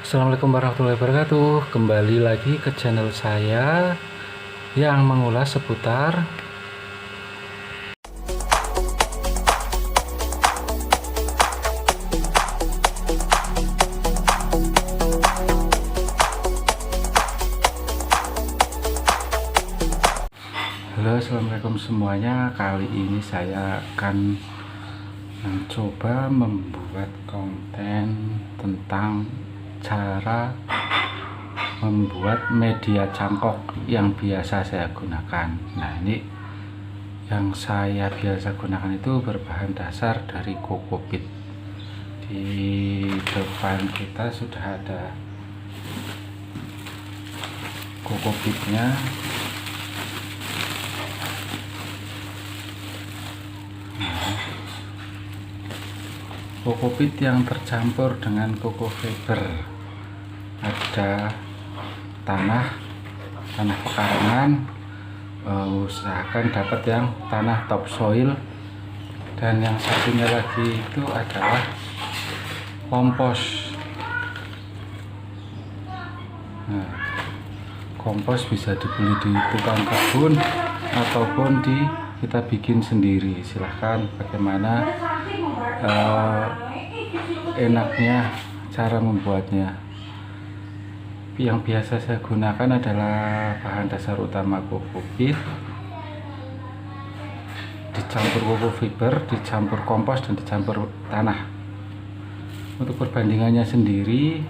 Assalamualaikum warahmatullahi wabarakatuh. Kembali lagi ke channel saya yang mengulas seputar Halo, assalamualaikum semuanya. Kali ini saya akan mencoba membuat konten tentang cara membuat media cangkok yang biasa saya gunakan. Nah, ini yang saya biasa gunakan itu berbahan dasar dari kokopit. Di depan kita sudah ada kokopitnya. Kokopit yang tercampur dengan koko fiber, ada tanah pekarangan, usahakan dapat yang tanah topsoil, dan yang satunya lagi itu adalah kompos. Nah, kompos bisa dibeli di tukang kebun ataupun kita bikin sendiri. Silahkan bagaimana enaknya cara membuatnya. Yang biasa saya gunakan adalah bahan dasar utama kokopit dicampur koko fiber, dicampur kompos, dan dicampur tanah. Untuk perbandingannya sendiri,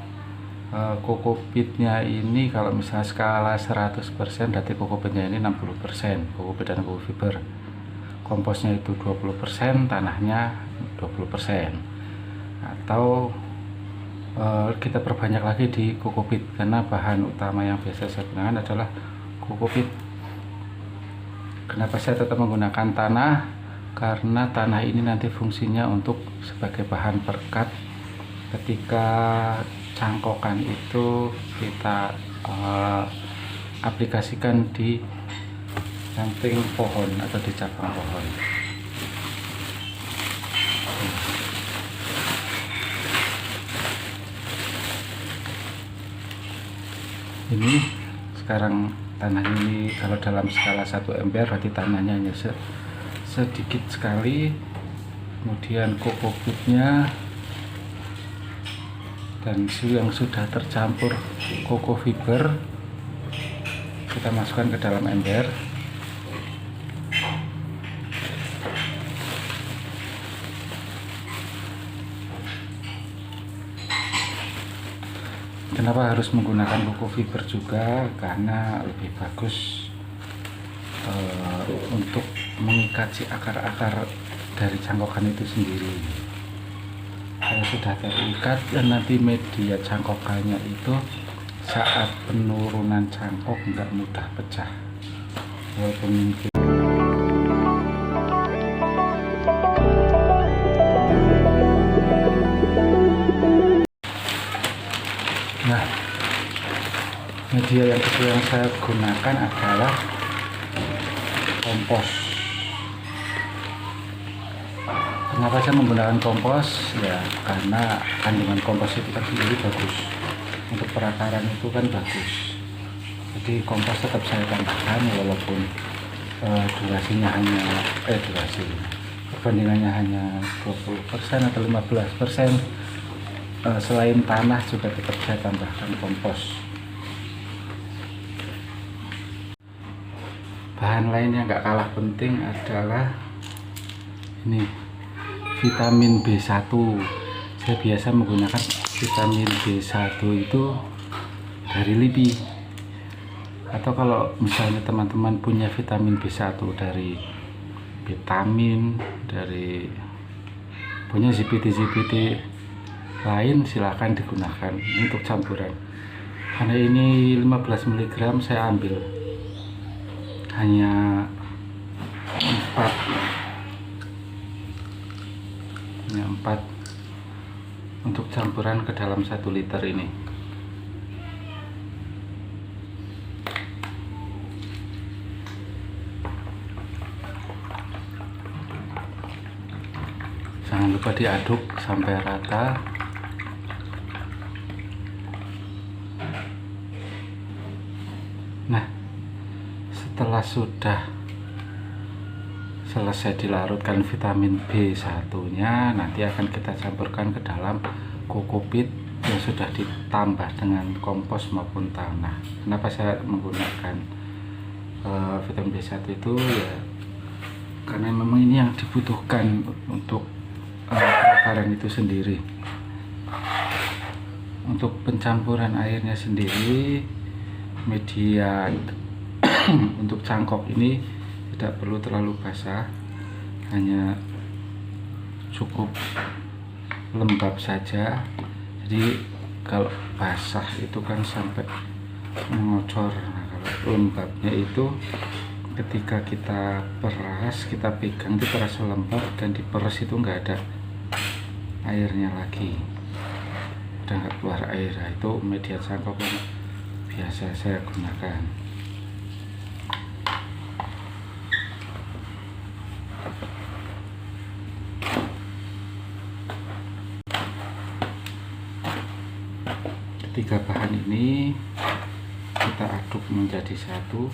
kokopitnya ini kalau misalnya skala 100%, berarti kokopitnya ini 60% kokopit dan koko fiber. Komposnya itu 20%, tanahnya 20%. Atau kita perbanyak lagi di kokopit, karena bahan utama yang biasa saya gunakan adalah kokopit. Kenapa saya tetap menggunakan tanah? Karena tanah ini nanti fungsinya untuk sebagai bahan perekat ketika cangkokan itu kita aplikasikan di samping pohon atau di cabang pohon. Ini sekarang tanah ini kalau dalam skala 1 ember berarti tanahnya hanya sedikit sekali. Kemudian kokopitnya dan yang sudah tercampur koko fiber kita masukkan ke dalam ember. Kenapa harus menggunakan koko fiber juga? Karena lebih bagus untuk mengikat si akar-akar dari cangkokan itu sendiri. Kalau sudah terikat, dan nanti media cangkokannya itu saat penurunan cangkok nggak mudah pecah. Walaupun mungkin media yang kedua yang saya gunakan adalah kompos. Kenapa saya menggunakan kompos? Ya karena kandungan kompos itu sendiri bagus untuk perakaran, itu kan bagus. Jadi kompos tetap saya tambahkan walaupun durasinya hanya perbandingannya hanya 20% atau 15%. Selain tanah juga tetap saya tambahkan kompos. Bahan lain yang gak kalah penting adalah ini, vitamin B1. Saya biasa menggunakan vitamin B1 itu dari LIPI. Atau kalau misalnya teman-teman punya vitamin B1 dari vitamin, dari punya ZPT lain, silahkan digunakan. Ini untuk campuran. Karena ini 15 mg saya ambil hanya 4 untuk campuran ke dalam 1 liter ini. Jangan lupa diaduk sampai rata. setelah sudah selesai dilarutkan vitamin B1 nya, nanti akan kita campurkan ke dalam kokopit yang sudah ditambah dengan kompos maupun tanah. Kenapa saya menggunakan vitamin B1 itu ya karena memang ini yang dibutuhkan untuk perakaran itu sendiri. Untuk pencampuran airnya sendiri, media untuk cangkok ini tidak perlu terlalu basah, hanya cukup lembab saja. Jadi kalau basah itu kan sampai mengocor. Nah, kalau lembabnya itu ketika kita peras, kita pegang itu terasa lembab, dan diperas itu nggak ada airnya lagi, udah nggak keluar air. Nah, itu media cangkok yang biasa saya gunakan. Ketiga bahan ini kita aduk menjadi satu.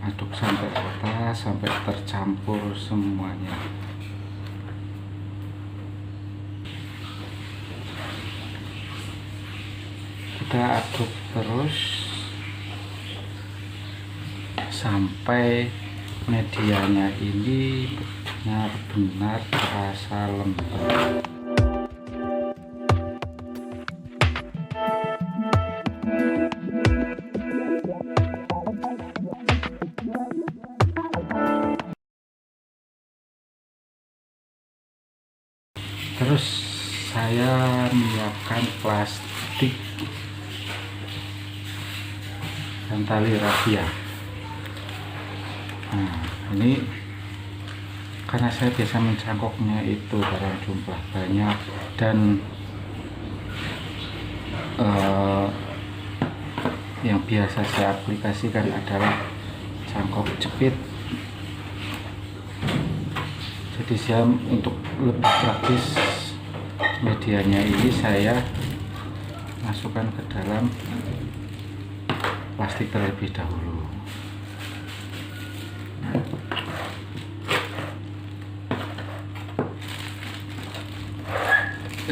Aduk sampai rata, sampai tercampur semuanya. Kita aduk terus sampai medianya ini benar-benar terasa lembab. Terus saya menyiapkan plastik dan tali rafia. Nah, ini karena saya biasa mencangkoknya itu dalam jumlah banyak, dan yang biasa saya aplikasikan adalah cangkok jepit. Jadi saya untuk lebih praktis, medianya ini saya masukkan ke dalam plastik terlebih dahulu.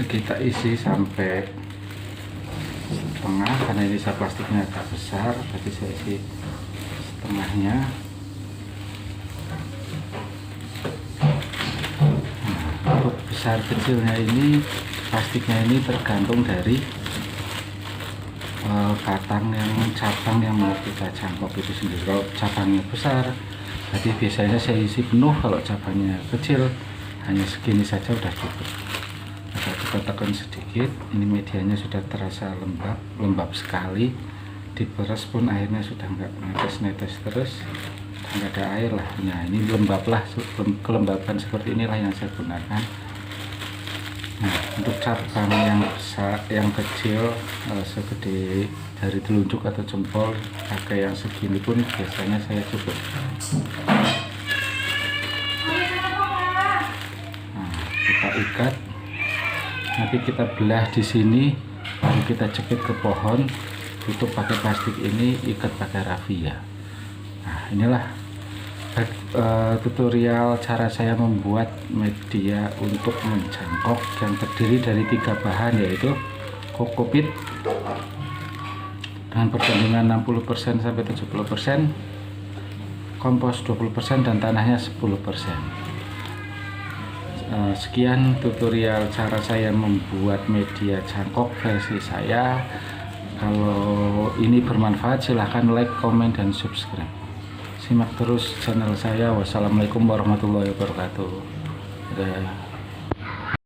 Kita isi sampai setengah, karena ini plastiknya agak besar, jadi saya isi setengahnya. Untuk besar kecilnya ini, plastiknya ini tergantung dari batang cabang yang mau kita cangkok itu sendiri. Kalau cabangnya besar, jadi biasanya saya isi penuh. Kalau cabangnya kecil, hanya segini saja udah cukup. Nah, kita tekan sedikit, ini medianya sudah terasa lembab sekali. Diperas pun airnya sudah nggak netes-netes terus, nggak ada air lah. Nah, ini lembab lah, kelembaban seperti inilah yang saya gunakan. Nah, untuk cabang yang besar, yang kecil, segede jari telunjuk atau jempol, pakai yang segini pun biasanya saya cukup. Nah, kita ikat, nanti kita belah di sini, lalu kita jepit ke pohon, tutup pakai plastik ini, ikat pakai rafia. Nah, inilah tutorial cara saya membuat media untuk mencangkok yang terdiri dari 3 bahan, yaitu kokopit dengan perbandingan 60% sampai 70%, kompos 20%, dan tanahnya 10%. Sekian tutorial cara saya membuat media cangkok versi saya. Kalau ini bermanfaat, silahkan like, komen, dan subscribe. Simak terus channel saya. Wassalamualaikum warahmatullahi wabarakatuh. Dadah.